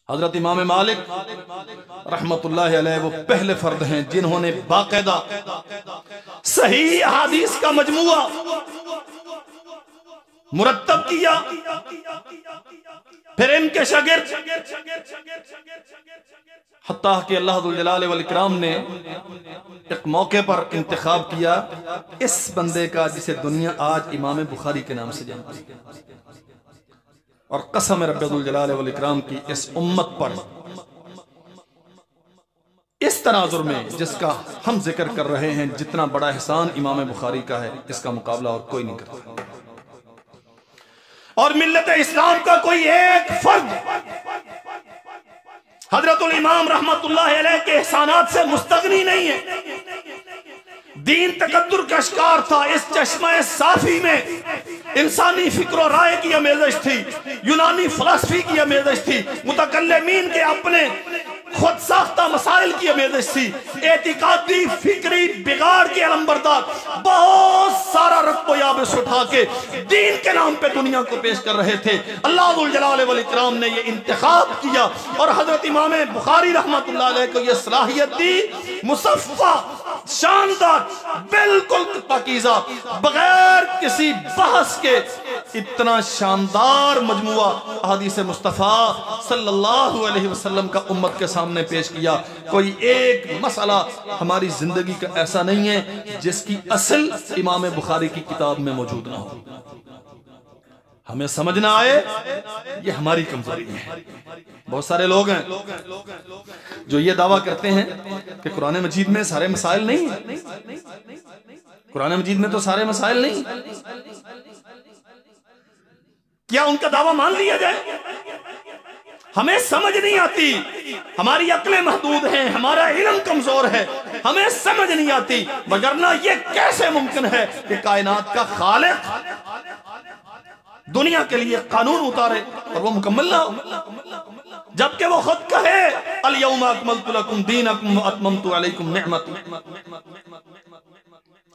हजरत इमाम मालिक रहमतुल्लाहि अलैह वो पहले फर्द हैं जिन्होंने बाकायदा सही अहादीस का मजमुआ मुरत्तब किया। फिर इनके शागिर्द हत्ता कि अल्लाह जुल जलाल वल इकराम ने एक मौके पर इंतखाब किया इस बंदे का जिसे दुनिया आज इमाम बुखारी के नाम से जानती है, और कसम रब्बुल जलाल वल इकराम की इस उम्मत पर इस तनाजुर में जिसका हम जिक्र कर रहे हैं, जितना बड़ा एहसान इमाम बुखारी का है इसका मुकाबला और कोई नहीं करता। और मिल्लत इस्लाम का कोई एक फर्द हजरतुल इमाम रहमतुल्लाहि अलैह के एहसानात से मुस्तगनी नहीं है। दीन तकद्दुर का शिकार था। इस चश्मा साफी में इंसानी फिक्र और राय की आमेज़श थी, यूनानी फलसफी की आमेज़श थी, मुतकल्लिमीन के अपने खुद साख्ता मसाइल की आमेज़श थी, एतिकादी फिक्री बिगाड़ के अलंबरदार बहुत सारा रत्बो याबिस उठा के दीन के नाम पे दुनिया को पेश कर रहे थे। अल्लाह जुल जलाल वल इकराम ने ये इंतखाब किया और हजरत इमाम बुखारी रहमतुल्लाह अलैह को ये सलाहियत दी, मुसफ़्फ़ा शानदार बिल्कुल पाकीज़ा बगैर किसी बहस के इतना शानदार मजमुआ अहादीस मुस्तफ़ा सल्लल्लाहु अलैहि वसल्लम का उम्मत के सामने पेश किया। कोई एक मसला हमारी जिंदगी का ऐसा नहीं है जिसकी असल इमाम बुखारी की किताब में मौजूद ना हो। हमें समझ ना आए ये हमारी कमजोरी है। बहुत सारे लोग हैं जो ये दावा करते हैं कि कुरान मजीद में सारे मसाइल नहीं है। कुरान मजीद में तो सारे मसाइल नहीं। क्या उनका दावा मान लिया जाए? हमें समझ नहीं आती, हमारी अक्लें महदूद हैं, हमारा इल्म कमजोर है, हमें समझ नहीं आती। वगरना ये कैसे मुमकिन है कि कायनात का खालिक दुनिया के लिए कानून उतारे और वो मुकम्मल ना हो, जबकि वो खुद कहे अल यौमा अकमलतु लकुम दीनकुम व अतममतु अलैकुम निअमती।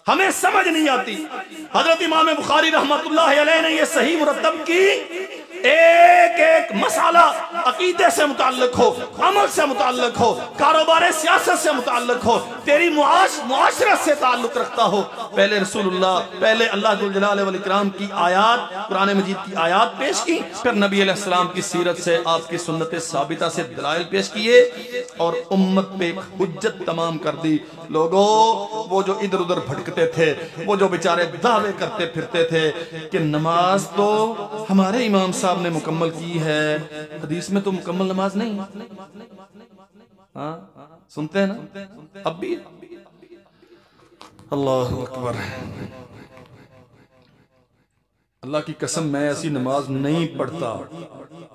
हमें समझ नहीं आती। हजरत इमाम बुखारी रहमतुल्लाहि अलैह ने यह सही मुरत्तब की, एक एक मसाला अकीदे से मुताल्लिक हो, अमल से मुताल्लिक हो, कारोबार सियासत से मुताल्लिक हो, तेरी मुआशरत से ताल्लुक रखता हो। पहले रसूलुल्लाह, पहले अल्लाह जुल जलाल वल इकराम की आयात, कुरान मजीद की आयात पेश की, फिर नबी अलैहिस्सलाम की सीरत से, आपकी सुन्नत साबिता से दलाइल पेश किए और उम्मत पे एक हुज्जत तमाम कर दी। लोगों, वो जो इधर उधर भटकते थे, वो जो बेचारे दावे करते फिरते थे कि नमाज तो हमारे इमाम साहब ने मुकम्मल की है, हदीस में तो मुकम्मल नमाज नहीं। हाँ, सुनते हैं ना अब भी। अल्लाह अकबर। अल्लाह की कसम, मैं ऐसी नमाज नहीं पढ़ता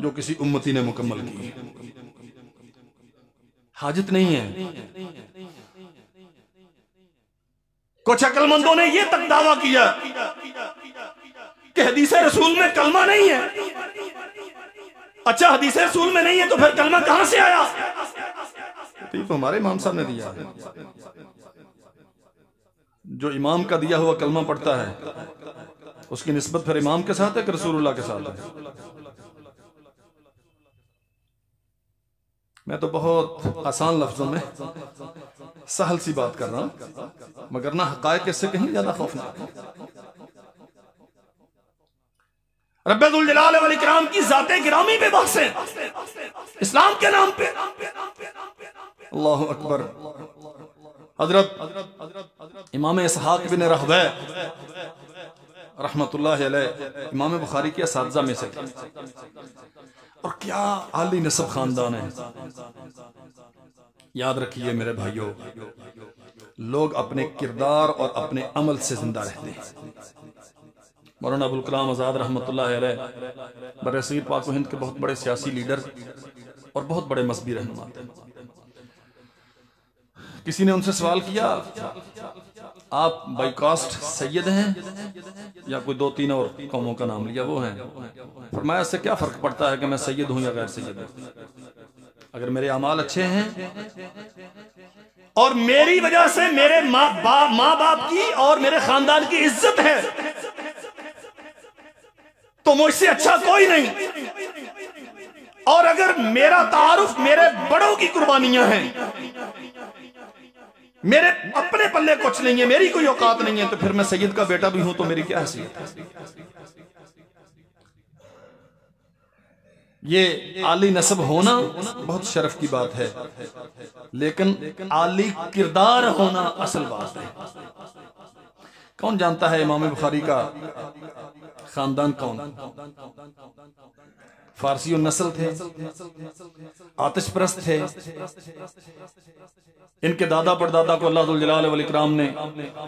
जो किसी उम्मती ने मुकम्मल की। हाजत नहीं है। कुछ अक्लमंदों ने यह तक दावा किया कि हदीस रसूल में कलमा नहीं है। अच्छा, हदीस रसूल में नहीं है तो फिर कलमा कहां से आया? तो हमारे इमाम साहब ने दिया है। जो इमाम का दिया हुआ कलमा पढ़ता है उसकी निस्बत फिर इमाम के साथ है कि रसूलुल्लाह के साथ है? मैं तो बहुत आसान लफ्जों में सहल सी बात कर रहा हूं, मगर ना हकायक इससे कहीं ज्यादा खौफनाक है। रब्बुल जलाल वल इकराम की जाते गिरामी पे बहस है इस्लाम के नाम पे। अल्लाहु अकबर। हजरत इमाम इसहाक बिन रहवे रहमतुल्लाहि अलैह इमाम बुखारी के असातिज़ा में से, और क्या आली नस्ब खानदान है। याद रखिए मेरे भाइयों, लोग अपने किरदार और अपने अमल से जिंदा रहते हैं। मौलाना अबुल कलाम आज़ाद रहमतुल्लाहि अलैह बरसीर पाक हिंद के बहुत बड़े सियासी लीडर और बहुत बड़े मजहबी रहनुमा थे। किसी ने उनसे सवाल किया, आप बाई कास्ट सैयद हैं या कोई दो तीन और कौमों का नाम लिया वो हैं? फरमाया, इससे क्या फर्क पड़ता है कि मैं सैयद हूं या गैर सैयद हूं? अगर मेरे अमाल अच्छे हैं और मेरी वजह से मेरे माँ बाप की और मेरे खानदान की इज्जत है तो मुझसे अच्छा कोई नहीं। और अगर मेरा तारुफ मेरे बड़ों की कुर्बानियां हैं, मेरे अपने पल्ले कुछ नहीं है, मेरी कोई औकात नहीं है, तो फिर मैं सैयद का बेटा भी हूं तो मेरी क्या हैसियत है। ये आली नस्ब होना बहुत शर्फ की बात है, लेकिन आली किरदार होना असल बात है। कौन जानता है इमाम बुखारी का खानदान कौन? फारसी नस्ल थे, आतिश परस्त थे। इनके दादा परदादा को अल्लाह जुल जलाल वल इकराम ने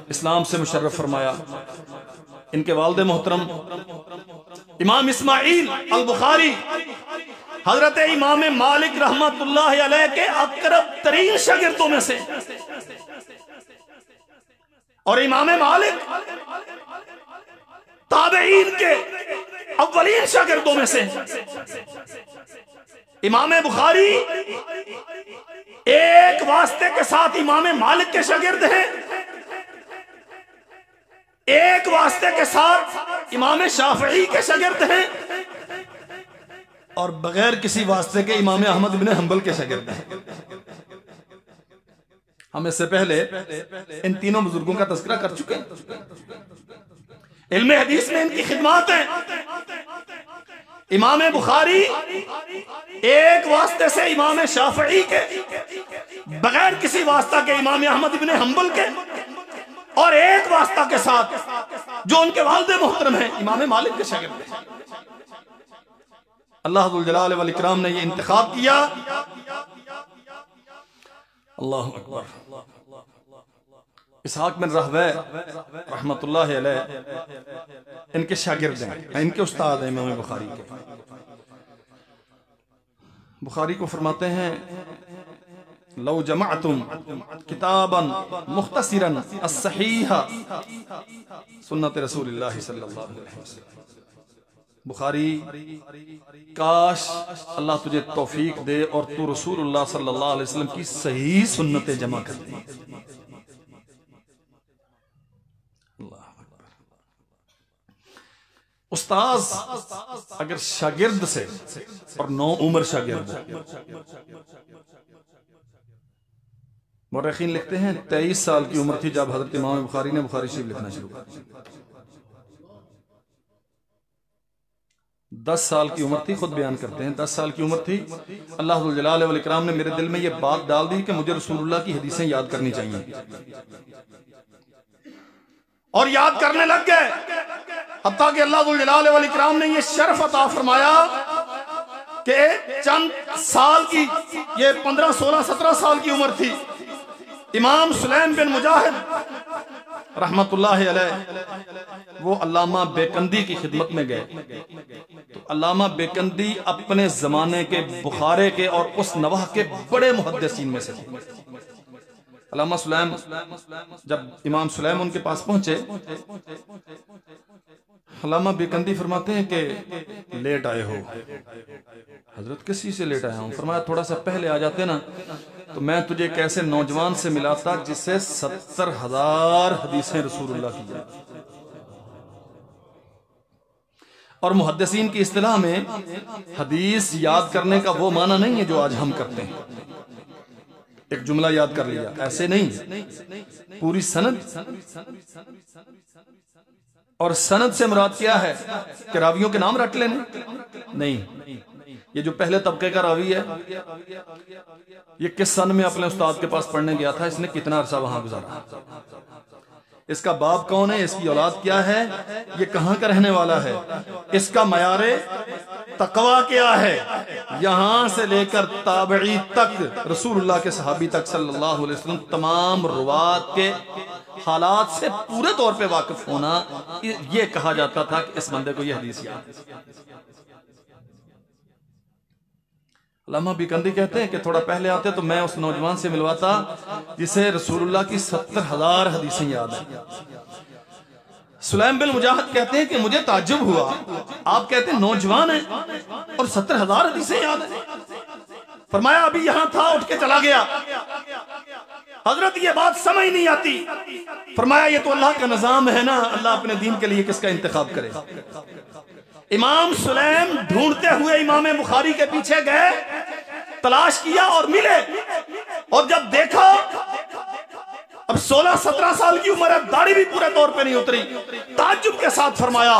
इस्लाम से मुशर्रफ फरमाया। इनके वालिद मोहतरम इमाम इस्माइल अल बुखारी हजरत इमाम मालिक रहमतुल्लाह अलैह के अकरब तरीन शागिर्दों में से, और इमाम मालिक ताबईन के अव्वलीन शागिर्दों में से। इमाम बुखारी एक वास्ते के साथ इमाम मालिक के शागिर्द हैं, एक वास्ते के साथ इमाम शाफई के शागिर्द हैं, और बगैर किसी वास्ते के इमाम अहमद बिन हंबल के शागिर्द हैं। हम इससे पहले इन तीनों बुजुर्गों का तज़किरा कर चुके हैं। इल्मे हदीस में इनकी खिदमत है। इमाम बुखारी एक वास्ते से इमाम शाफई के, बगैर किसी वास्ता के इमाम अहमद बिन हंबल के, और एक वास्ता के साथ जो उनके वालिद मोहतरम हैं इमाम मालिक के शागिर्द हैं। अल्लाह जुल जलाल वल इकराम ने ये इंतखाब किया। अल्लाहु अकबर। इसहाक बिन रहवे रहमतुल्लाह अलैह इनके शागिर्द हैं, इनके उस्ताद हैं इमाम बुखारी के। बुखारी को फरमाते हैं लौ जमाअतुम किताबन मुख्तसिरन अस्सहीहा सुन्नत रसूलुल्लाह सल्लल्लाहु अलैहि वसल्लम। बुखारी, काश अल्लाह तुझे तौफीक दे और तू रसूलुल्लाह सल्लल्लाहु अलैहि वसल्लम की सही सुन्नतें जमा कर दे। उस्ताद अगर शागिर्द से, और नौ उम्र शागिर्द, मुर्रिखीन लिखते हैं 23 साल की उम्र थी जब हजरत इमाम बुखारी ने बुखारी शरीफ लिखना शुरू किया। 10 साल की उम्र थी, खुद बयान करते हैं 10 साल की उम्र थी। अल्लाह जुल जलाल वल इकराम ने मेरे दिल में यह बात डाल दी कि मुझे रसूलुल्लाह की हदीसें याद करनी चाहिए, और याद करने लग गए। हत्ता कि अल्लाह जुल जलाल वल इकराम ने यह शर्फ अता फरमाया कि चंद साल की, ये 15, 16, 17 साल की उम्र थी, इमाम सुलैम बिन मुजाहिद रहमतुल्लाह अलैह वो अल्लामा बेकंदी की खिदमत में गए। तो अल्लामा बेकंदी अपने जमाने के बुखारे के और उस नवाह के बड़े मुहद्दिसीन में से थे। अल्लामा सुलैम, जब इमाम सुलैम उनके पास पहुंचे, अल्लामा बेकंदी फरमाते हैं कि लेट आए हो। हजरत किसी से लेट आया हूं? फरमाया थोड़ा सा पहले आ जाते ना तो मैं तुझे एक ऐसे नौजवान से मिलाता जिससे 70,000 हदीसें रसूलुल्लाह की जाती। और मुहद्दिसीन की इस्तिलाह में हदीस याद करने का वो माना नहीं है जो आज हम करते हैं, एक जुमला याद कर लिया, ऐसे नहीं। पूरी सनद, और सनद से मुराद क्या है कि रावियों के नाम रट लेने नहीं। ये जो पहले तबके का रावी है, ये किस सन में अपने उस्ताद के पास पढ़ने गया था, इसने कितना अरसा वहां गुजारा, इसका बाप कौन है, इसकी औलाद क्या है, ये कहां का रहने वाला है, इसका मयारे तकवा क्या है, यहां से लेकर ताबई तक, रसूलुल्लाह के सहाबी तक सल्लल्लाहु अलैहि वसल्लम तमाम रुवात के हालात से पूरे तौर पे वाकिफ होना, ये कहा जाता था कि इस बंदे को ये हदीस याद है। अल्लामा बिकंदी कहते हैं कि थोड़ा पहले आते तो मैं उस नौजवान से मिलवाता जिसे रसूलुल्लाह की 70,000 हदीसें याद हैं। सुलैम बिन मुजाहिद कहते हैं कि मुझे ताज्जुब हुआ, आप कहते हैं नौजवान है और 70,000 हदीसें याद हैं। फरमाया अभी यहां था, उठ के चला गया। हजरत ये बात समझ नहीं आती। फरमाया ये तो अल्लाह का निजाम है ना, अल्लाह अपने दीन के लिए किसका इंतखाब करे। इमाम सुलैम ढूंढते हुए इमाम बुखारी के पीछे गए, तलाश किया और मिले, और जब देखा अब 16-17 साल की उम्र है, दाढ़ी भी पूरे तौर पे नहीं उतरी, ताज्जुब के साथ फरमाया,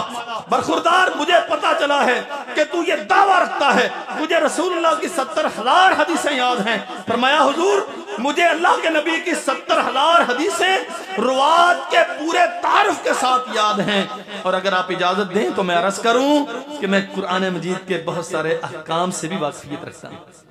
बरखुरदार मुझे पता चला है कि तू ये दावा रखता है, मुझे रसूलुल्लाह की 70,000 हदीसें याद हैं। फरमाया हुजूर मुझे अल्लाह के नबी की 70,000 हदीसें रुवात के पूरे तारुफ के साथ याद हैं, और अगर आप इजाजत दें तो मैं अर्ज करूं कि मैं कुरान मजीद के बहुत सारे अहकाम से भी वाकिफियत रखता हूं।